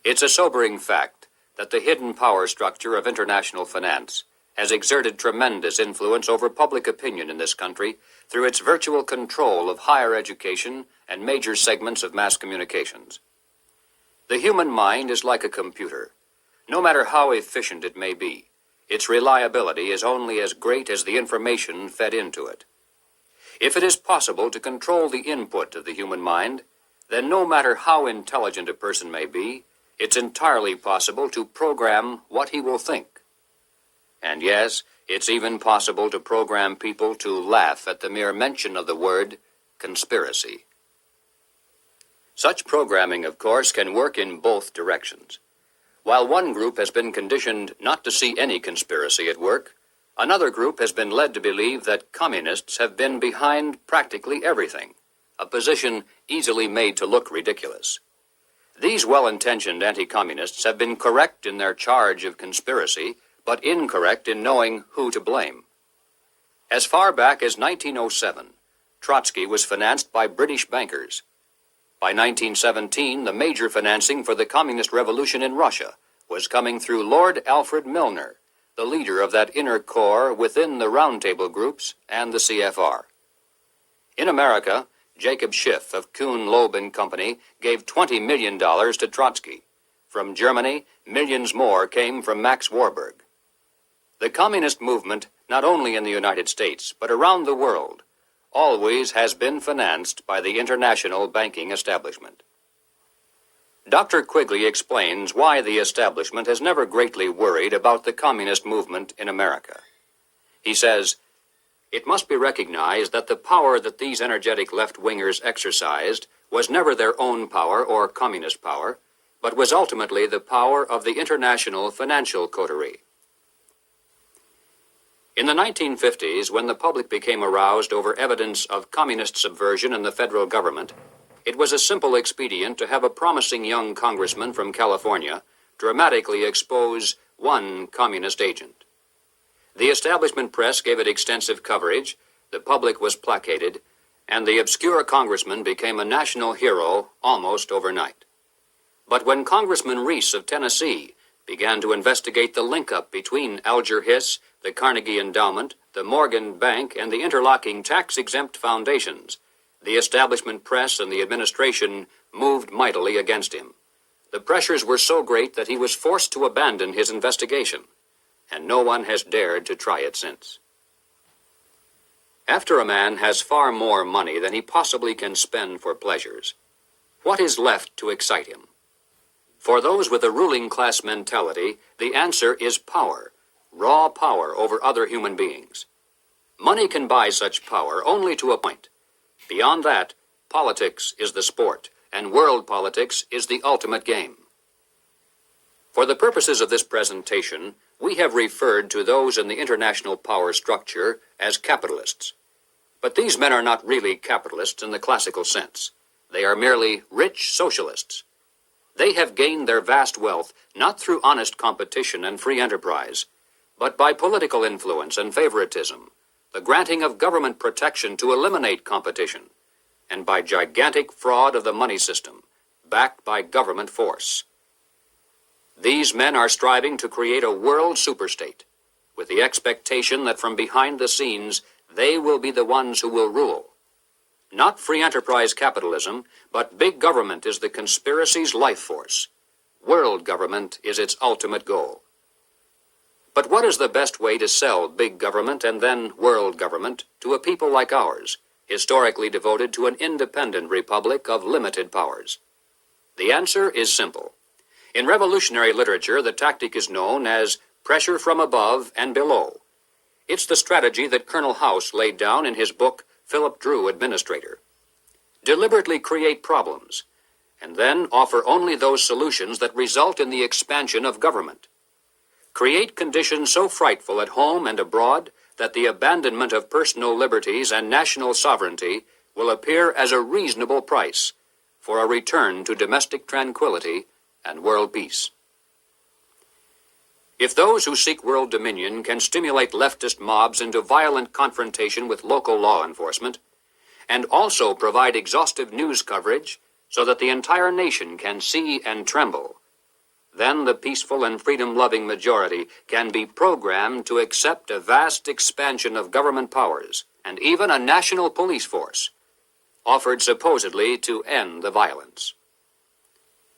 It's a sobering fact that the hidden power structure of international finance has exerted tremendous influence over public opinion in this country through its virtual control of higher education and major segments of mass communications. The human mind is like a computer. No matter how efficient it may be, its reliability is only as great as the information fed into it. If it is possible to control the input of the human mind, then no matter how intelligent a person may be, it's entirely possible to program what he will think. And yes, it's even possible to program people to laugh at the mere mention of the word conspiracy. Such programming, of course, can work in both directions. While one group has been conditioned not to see any conspiracy at work, another group has been led to believe that communists have been behind practically everything, a position easily made to look ridiculous. These well-intentioned anti-communists have been correct in their charge of conspiracy, but incorrect in knowing who to blame. As far back as 1907, Trotsky was financed by British bankers. By 1917, the major financing for the communist revolution in Russia was coming through Lord Alfred Milner, the leader of that inner core within the Roundtable groups and the CFR. In America, Jacob Schiff of Kuhn, Loeb and Company gave $20 million to Trotsky. From Germany, millions more came from Max Warburg. The communist movement, not only in the United States, but around the world, always has been financed by the international banking establishment. Dr. Quigley explains why the establishment has never greatly worried about the communist movement in America. He says, "It must be recognized that the power that these energetic left-wingers exercised was never their own power or communist power, but was ultimately the power of the international financial coterie." In the 1950s, when the public became aroused over evidence of communist subversion in the federal government, it was a simple expedient to have a promising young congressman from California dramatically expose one communist agent. The establishment press gave it extensive coverage, the public was placated, and the obscure congressman became a national hero almost overnight. But when Congressman Reese of Tennessee began to investigate the link-up between Alger Hiss, the Carnegie Endowment, the Morgan Bank, and the interlocking tax-exempt foundations, the establishment press and the administration moved mightily against him. The pressures were so great that he was forced to abandon his investigation, and no one has dared to try it since. After a man has far more money than he possibly can spend for pleasures, what is left to excite him? For those with a ruling class mentality, the answer is power, raw power over other human beings. Money can buy such power only to a point. Beyond that, politics is the sport, and world politics is the ultimate game. For the purposes of this presentation, we have referred to those in the international power structure as capitalists. But these men are not really capitalists in the classical sense. They are merely rich socialists. They have gained their vast wealth not through honest competition and free enterprise, but by political influence and favoritism, the granting of government protection to eliminate competition, and by gigantic fraud of the money system, backed by government force. These men are striving to create a world superstate, with the expectation that from behind the scenes they will be the ones who will rule. Not free enterprise capitalism, but big government is the conspiracy's life force. World government is its ultimate goal. But what is the best way to sell big government and then world government to a people like ours, historically devoted to an independent republic of limited powers? The answer is simple. In revolutionary literature, the tactic is known as pressure from above and below. It's the strategy that Colonel House laid down in his book, Philip Drew, Administrator. Deliberately create problems, and then offer only those solutions that result in the expansion of government. Create conditions so frightful at home and abroad that the abandonment of personal liberties and national sovereignty will appear as a reasonable price for a return to domestic tranquility and world peace. If those who seek world dominion can stimulate leftist mobs into violent confrontation with local law enforcement, and also provide exhaustive news coverage so that the entire nation can see and tremble, then the peaceful and freedom-loving majority can be programmed to accept a vast expansion of government powers and even a national police force, offered supposedly to end the violence.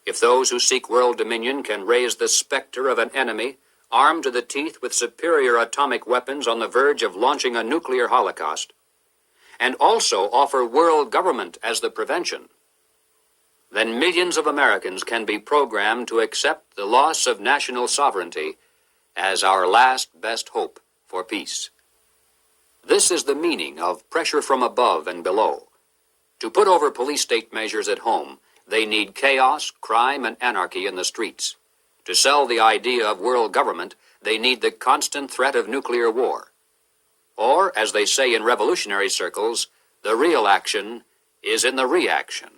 If those who seek world dominion can raise the specter of an enemy armed to the teeth with superior atomic weapons on the verge of launching a nuclear holocaust, and also offer world government as the prevention, then millions of Americans can be programmed to accept the loss of national sovereignty as our last best hope for peace. This is the meaning of pressure from above and below. To put over police state measures at home, they need chaos, crime, and anarchy in the streets. To sell the idea of world government, they need the constant threat of nuclear war. Or, as they say in revolutionary circles, the real action is in the reaction.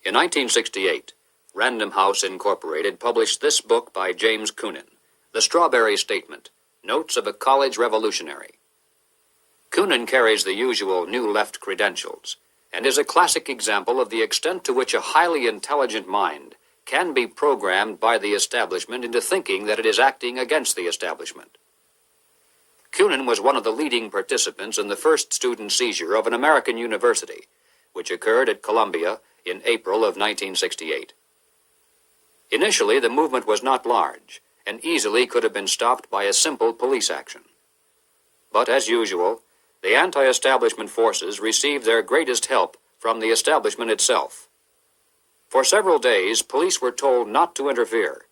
In 1968, Random House Incorporated published this book by James Coonan, The Strawberry Statement, Notes of a College Revolutionary. Coonan carries the usual New Left credentials and is a classic example of the extent to which a highly intelligent mind can be programmed by the establishment into thinking that it is acting against the establishment. Coonan was one of the leading participants in the first student seizure of an American university, which occurred at Columbia in April of 1968. Initially, the movement was not large and easily could have been stopped by a simple police action. But as usual, the anti-establishment forces received their greatest help from the establishment itself. For several days, police were told not to interfere.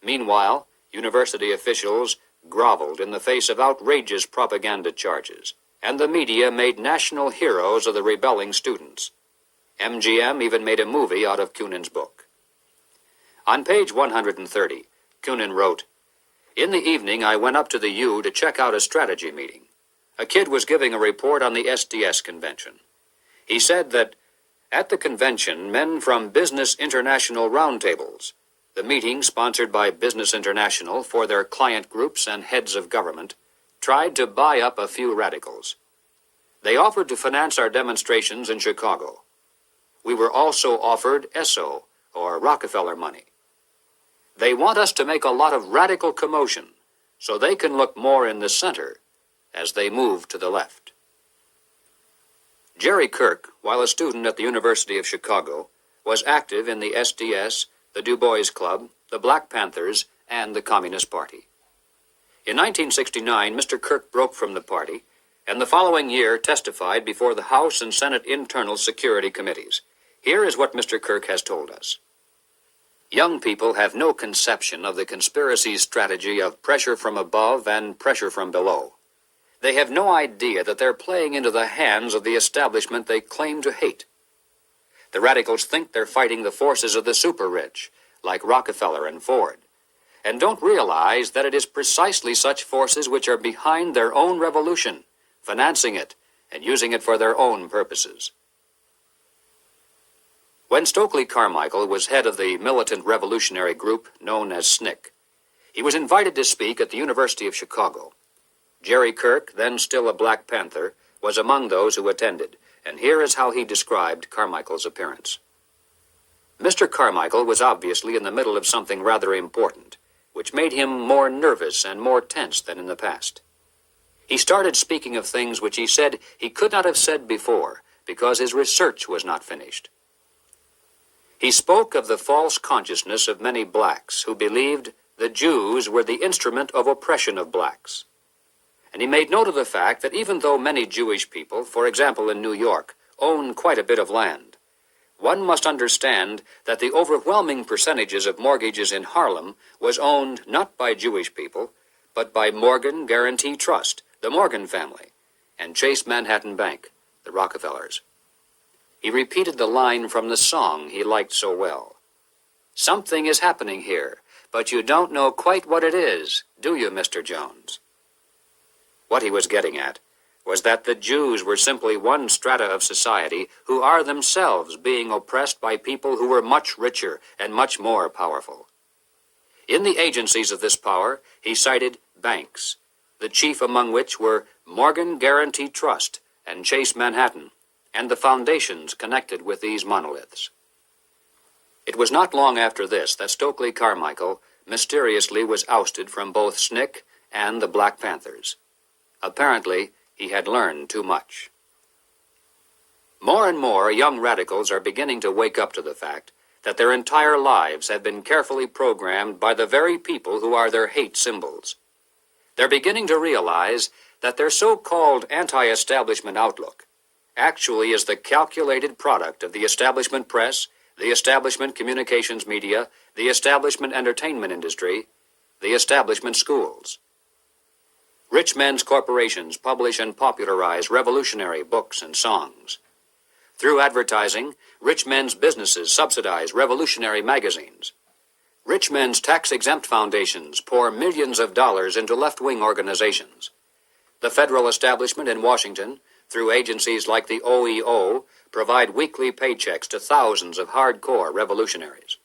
Meanwhile, university officials groveled in the face of outrageous propaganda charges, and the media made national heroes of the rebelling students. MGM even made a movie out of Coonan's book. On page 130, Coonan wrote, "In the evening, I went up to the U to check out a strategy meeting. A kid was giving a report on the SDS convention. He said that at the convention, men from Business International roundtables, the meeting sponsored by Business International for their client groups and heads of government, tried to buy up a few radicals. They offered to finance our demonstrations in Chicago. We were also offered ESSO, or Rockefeller money. They want us to make a lot of radical commotion so they can look more in the center as they move to the left." Jerry Kirk, while a student at the University of Chicago, was active in the SDS, the Du Bois Club, the Black Panthers, and the Communist Party. In 1969, Mr. Kirk broke from the party, and the following year testified before the House and Senate Internal Security Committees. Here is what Mr. Kirk has told us. "Young people have no conception of the conspiracy strategy of pressure from above and pressure from below. They have no idea that they're playing into the hands of the establishment they claim to hate. The radicals think they're fighting the forces of the super-rich, like Rockefeller and Ford, and don't realize that it is precisely such forces which are behind their own revolution, financing it, and using it for their own purposes." When Stokely Carmichael was head of the militant revolutionary group known as SNCC, he was invited to speak at the University of Chicago. Jerry Kirk, then still a Black Panther, was among those who attended, and here is how he described Carmichael's appearance. Mr. Carmichael was obviously in the middle of something rather important, which made him more nervous and more tense than in the past. He started speaking of things which he said he could not have said before because his research was not finished. He spoke of the false consciousness of many blacks who believed the Jews were the instrument of oppression of blacks. And he made note of the fact that even though many Jewish people, for example in New York, own quite a bit of land, one must understand that the overwhelming percentages of mortgages in Harlem was owned not by Jewish people, but by Morgan Guarantee Trust, the Morgan family, and Chase Manhattan Bank, the Rockefellers. He repeated the line from the song he liked so well. "Something is happening here, but you don't know quite what it is, do you, Mr. Jones?" What he was getting at was that the Jews were simply one strata of society who are themselves being oppressed by people who were much richer and much more powerful. In the agencies of this power, he cited banks, the chief among which were Morgan Guarantee Trust and Chase Manhattan, and the foundations connected with these monoliths. It was not long after this that Stokely Carmichael mysteriously was ousted from both SNCC and the Black Panthers. Apparently, he had learned too much. More and more young radicals are beginning to wake up to the fact that their entire lives have been carefully programmed by the very people who are their hate symbols. They're beginning to realize that their so-called anti-establishment outlook actually is the calculated product of the establishment press, the establishment communications media, the establishment entertainment industry, the establishment schools. Rich men's corporations publish and popularize revolutionary books and songs. Through advertising, rich men's businesses subsidize revolutionary magazines. Rich men's tax-exempt foundations pour millions of dollars into left-wing organizations. The federal establishment in Washington, through agencies like the OEO, provide weekly paychecks to thousands of hardcore revolutionaries.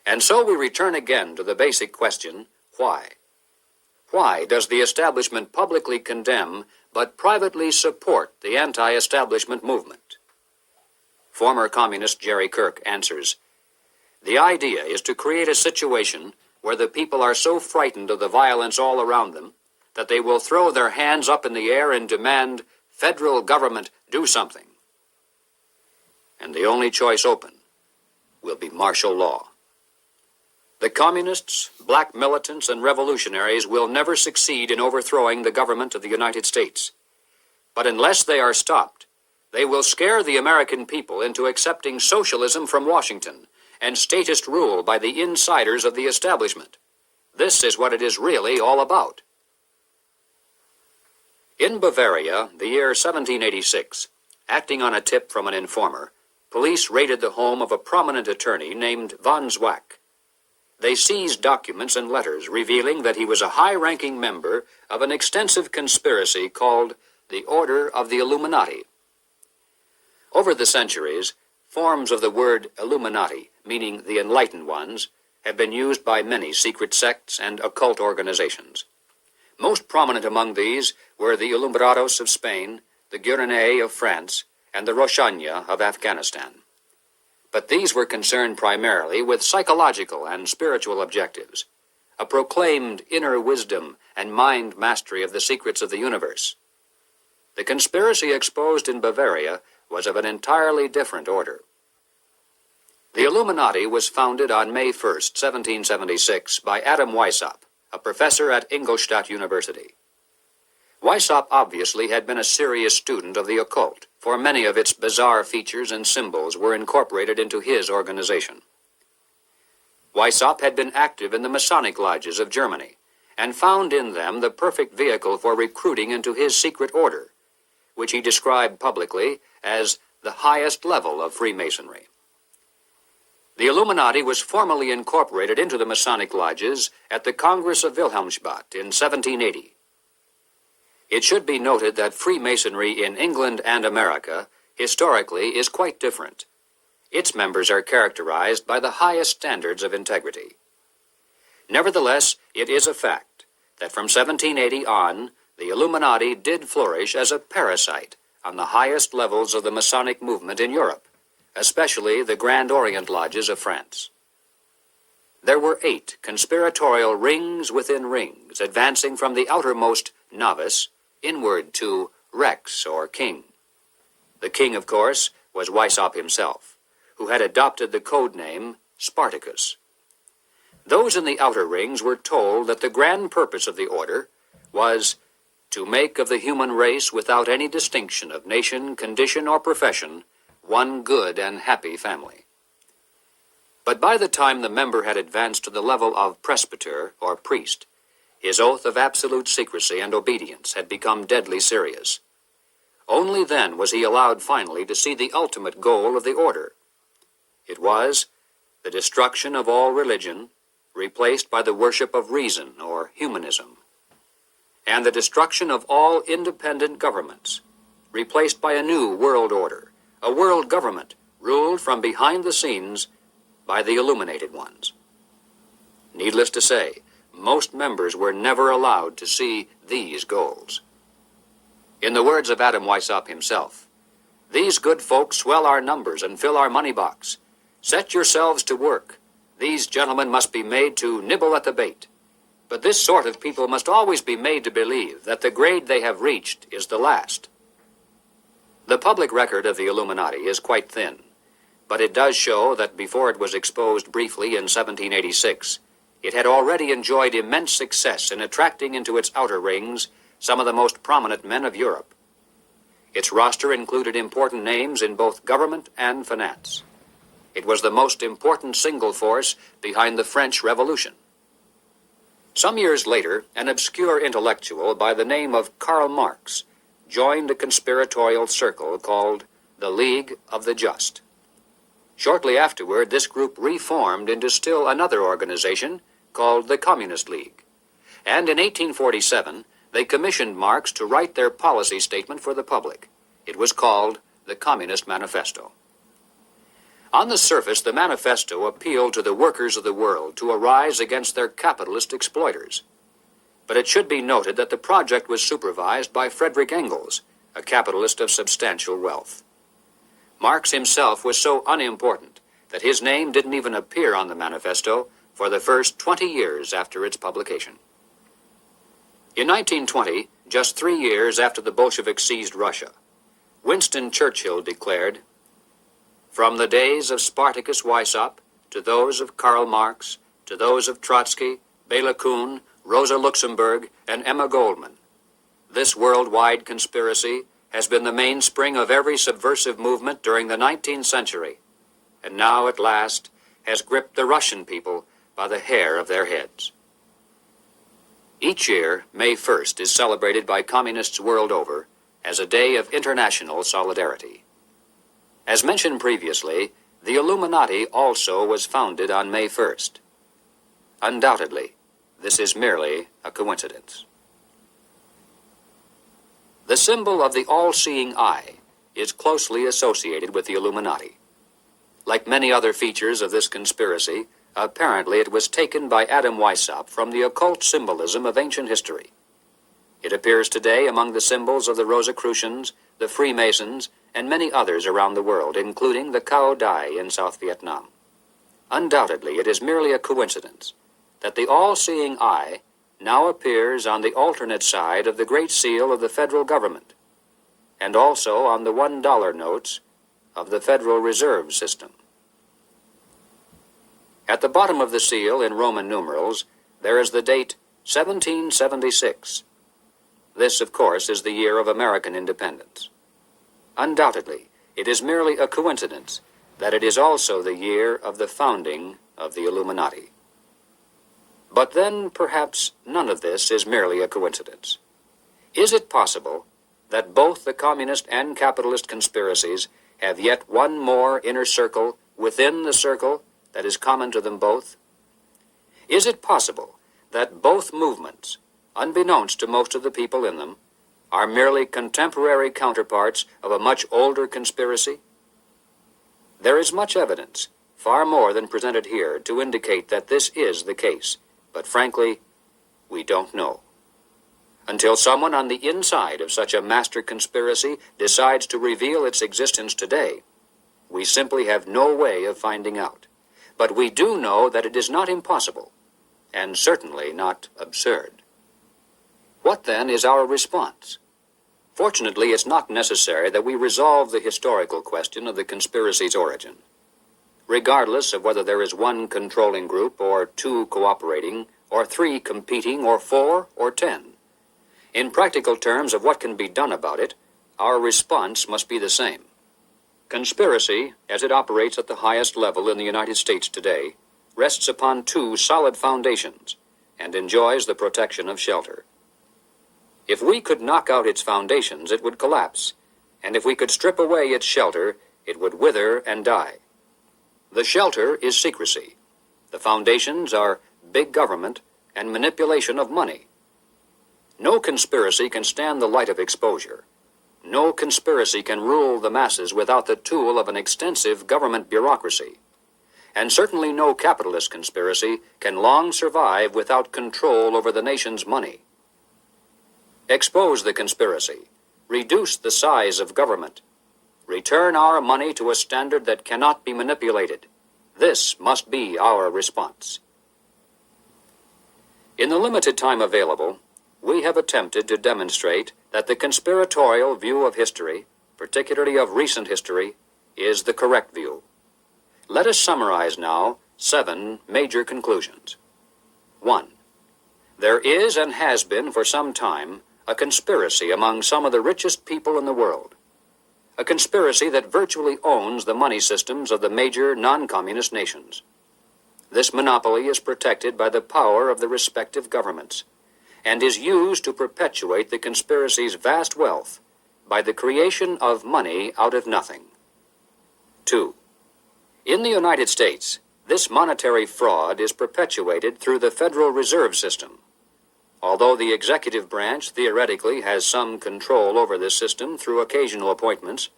And so we return again to the basic question, why? Why does the establishment publicly condemn but privately support the anti-establishment movement? Former communist Jerry Kirk answers, "The idea is to create a situation where the people are so frightened of the violence all around them that they will throw their hands up in the air and demand, 'Federal government, do something.' And the only choice open will be martial law. The communists, black militants, and revolutionaries will never succeed in overthrowing the government of the United States. But unless they are stopped, they will scare the American people into accepting socialism from Washington and statist rule by the insiders of the establishment. This is what it is really all about." In Bavaria, the year 1786, acting on a tip from an informer, police raided the home of a prominent attorney named von Zwack. They seized documents and letters revealing that he was a high-ranking member of an extensive conspiracy called the Order of the Illuminati. Over the centuries, forms of the word Illuminati, meaning the enlightened ones, have been used by many secret sects and occult organizations. Most prominent among these were the Illuminados of Spain, the Guernets of France, and the Roshania of Afghanistan. But these were concerned primarily with psychological and spiritual objectives, a proclaimed inner wisdom and mind mastery of the secrets of the universe. The conspiracy exposed in Bavaria was of an entirely different order. The Illuminati was founded on May 1st, 1776, by Adam Weishaupt, a professor at Ingolstadt University. Weishaupt obviously had been a serious student of the occult, for many of its bizarre features and symbols were incorporated into his organization. Weishaupt had been active in the Masonic lodges of Germany, and found in them the perfect vehicle for recruiting into his secret order, which he described publicly as the highest level of Freemasonry. The Illuminati was formally incorporated into the Masonic lodges at the Congress of Wilhelmsbad in 1780. It should be noted that Freemasonry in England and America historically is quite different. Its members are characterized by the highest standards of integrity. Nevertheless, it is a fact that from 1780 on, the Illuminati did flourish as a parasite on the highest levels of the Masonic movement in Europe, especially the Grand Orient lodges of France. There were 8 conspiratorial rings within rings, advancing from the outermost novice inward to Rex, or king. The king, of course, was Weishaupt himself, who had adopted the code name Spartacus. Those in the outer rings were told that the grand purpose of the order was to make of the human race, without any distinction of nation, condition, or profession, one good and happy family. But by the time the member had advanced to the level of presbyter, or priest, his oath of absolute secrecy and obedience had become deadly serious. Only then was he allowed finally to see the ultimate goal of the order. It was the destruction of all religion, replaced by the worship of reason, or humanism, and the destruction of all independent governments, replaced by a new world order, a world government ruled from behind the scenes by the illuminated ones. Needless to say, most members were never allowed to see these goals. In the words of Adam Weishaupt himself, "These good folks swell our numbers and fill our money box, Set yourselves to work. These gentlemen must be made to nibble at the bait. But this sort of people must always be made to believe that the grade they have reached is the last. The public record of the Illuminati is quite thin, but it does show that before it was exposed briefly in 1786, it had already enjoyed immense success in attracting into its outer rings some of the most prominent men of Europe. Its roster included important names in both government and finance. It was the most important single force behind the French Revolution. Some years later, an obscure intellectual by the name of Karl Marx joined a conspiratorial circle called the League of the Just. Shortly afterward, this group reformed into still another organization called the Communist League. And in 1847, they commissioned Marx to write their policy statement for the public. It was called the Communist Manifesto. On the surface, the manifesto appealed to the workers of the world to arise against their capitalist exploiters. But it should be noted that the project was supervised by Friedrich Engels, a capitalist of substantial wealth. Marx himself was so unimportant that his name didn't even appear on the manifesto for the first 20 years after its publication. In 1920, just 3 years after the Bolsheviks seized Russia, Winston Churchill declared, "From the days of Spartacus Weishaupt to those of Karl Marx, to those of Trotsky, Bela Kun, Rosa Luxemburg, and Emma Goldman, this worldwide conspiracy has been the mainspring of every subversive movement during the 19th century, and now at last has gripped the Russian people by the hair of their heads." Each year, May 1st is celebrated by communists world over as a day of international solidarity. As mentioned previously, the Illuminati also was founded on May 1st. Undoubtedly, this is merely a coincidence. The symbol of the all-seeing eye is closely associated with the Illuminati. Like many other features of this conspiracy, apparently it was taken by Adam Weishaupt from the occult symbolism of ancient history. It appears today among the symbols of the Rosicrucians, the Freemasons, and many others around the world, including the Cao Dai in South Vietnam. Undoubtedly, it is merely a coincidence that the all-seeing eye now appears on the alternate side of the Great Seal of the federal government, and also on the $1 notes of the Federal Reserve System. At the bottom of the seal, in Roman numerals, there is the date 1776. This, of course, is the year of American independence. Undoubtedly, it is merely a coincidence that it is also the year of the founding of the Illuminati. But then, perhaps, none of this is merely a coincidence. Is it possible that both the communist and capitalist conspiracies have yet one more inner circle within the circle that is common to them both? Is it possible that both movements, unbeknownst to most of the people in them, are merely contemporary counterparts of a much older conspiracy? There is much evidence, far more than presented here, to indicate that this is the case, but frankly, we don't know. Until someone on the inside of such a master conspiracy decides to reveal its existence today, we simply have no way of finding out. But we do know that it is not impossible, and certainly not absurd. What then is our response? Fortunately, it's not necessary that we resolve the historical question of the conspiracy's origin. Regardless of whether there is one controlling group, or two cooperating, or three competing, or 4 or 10. In practical terms of what can be done about it, our response must be the same. Conspiracy, as it operates at the highest level in the United States today, rests upon two solid foundations and enjoys the protection of shelter. If we could knock out its foundations, it would collapse, and if we could strip away its shelter, it would wither and die. The shelter is secrecy. The foundations are big government and manipulation of money. No conspiracy can stand the light of exposure. No conspiracy can rule the masses without the tool of an extensive government bureaucracy. And certainly no capitalist conspiracy can long survive without control over the nation's money. Expose the conspiracy. Reduce the size of government. Return our money to a standard that cannot be manipulated. This must be our response. In the limited time available, we have attempted to demonstrate that the conspiratorial view of history, particularly of recent history, is the correct view. Let us summarize now 7 major conclusions. 1. There is and has been for some time a conspiracy among some of the richest people in the world. A conspiracy that virtually owns the money systems of the major non-communist nations. This monopoly is protected by the power of the respective governments and is used to perpetuate the conspiracy's vast wealth by the creation of money out of nothing. 2. In the United States, this monetary fraud is perpetuated through the Federal Reserve System. Although the executive branch theoretically has some control over this system through occasional appointments,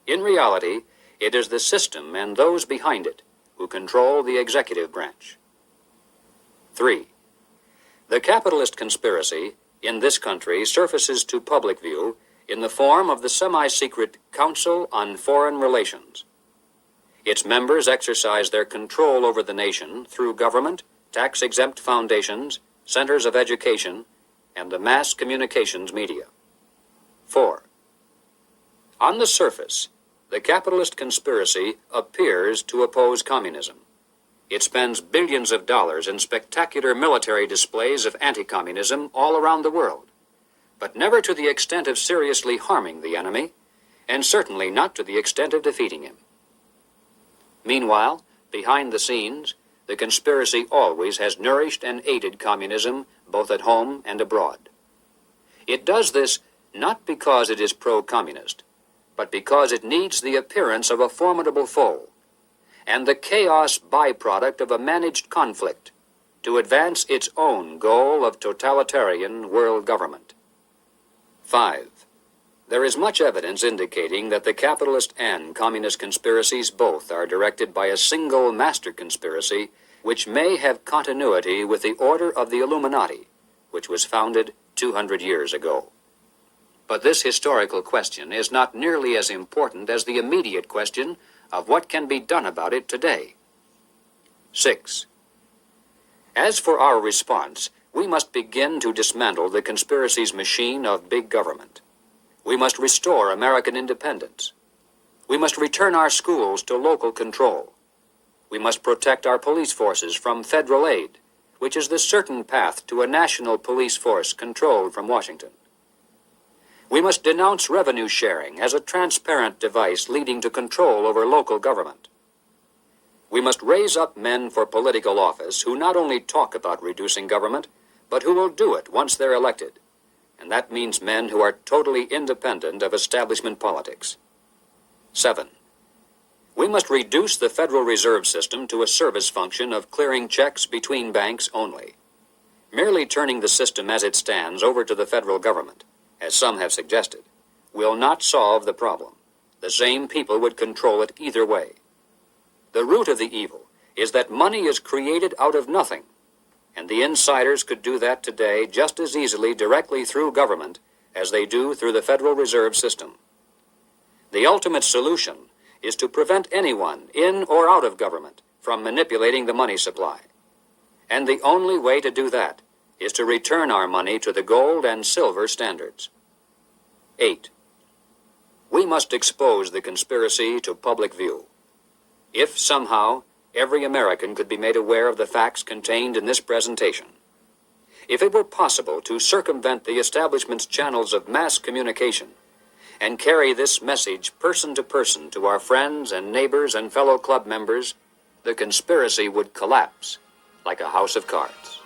in reality, it is the system and those behind it who control the executive branch. 3. The capitalist conspiracy in this country surfaces to public view in the form of the semi-secret Council on Foreign Relations. Its members exercise their control over the nation through government, tax-exempt foundations, centers of education, and the mass communications media. 4. On the surface, the capitalist conspiracy appears to oppose communism. It spends billions of dollars in spectacular military displays of anti-communism all around the world, but never to the extent of seriously harming the enemy, and certainly not to the extent of defeating him. Meanwhile, behind the scenes, the conspiracy always has nourished and aided communism both at home and abroad. It does this not because it is pro-communist, but because it needs the appearance of a formidable foe and the chaos byproduct of a managed conflict to advance its own goal of totalitarian world government. 5. There is much evidence indicating that the capitalist and communist conspiracies both are directed by a single master conspiracy which may have continuity with the Order of the Illuminati, which was founded 200 years ago. But this historical question is not nearly as important as the immediate question of what can be done about it today. 6. As for our response, we must begin to dismantle the conspiracy's machine of big government. We must restore American independence. We must return our schools to local control. We must protect our police forces from federal aid, which is the certain path to a national police force controlled from Washington. We must denounce revenue sharing as a transparent device leading to control over local government. We must raise up men for political office who not only talk about reducing government, but who will do it once they're elected. And that means men who are totally independent of establishment politics. 7. We must reduce the Federal Reserve System to a service function of clearing checks between banks only. Merely turning the system as it stands over to the federal government, as some have suggested, will not solve the problem. The same people would control it either way. The root of the evil is that money is created out of nothing, and the insiders could do that today just as easily directly through government as they do through the Federal Reserve System. The ultimate solution is to prevent anyone in or out of government from manipulating the money supply. And the only way to do that is to return our money to the gold and silver standards. 8. We must expose the conspiracy to public view. If somehow every American could be made aware of the facts contained in this presentation, if it were possible to circumvent the establishment's channels of mass communication and carry this message person to person to our friends and neighbors and fellow club members, the conspiracy would collapse like a house of cards.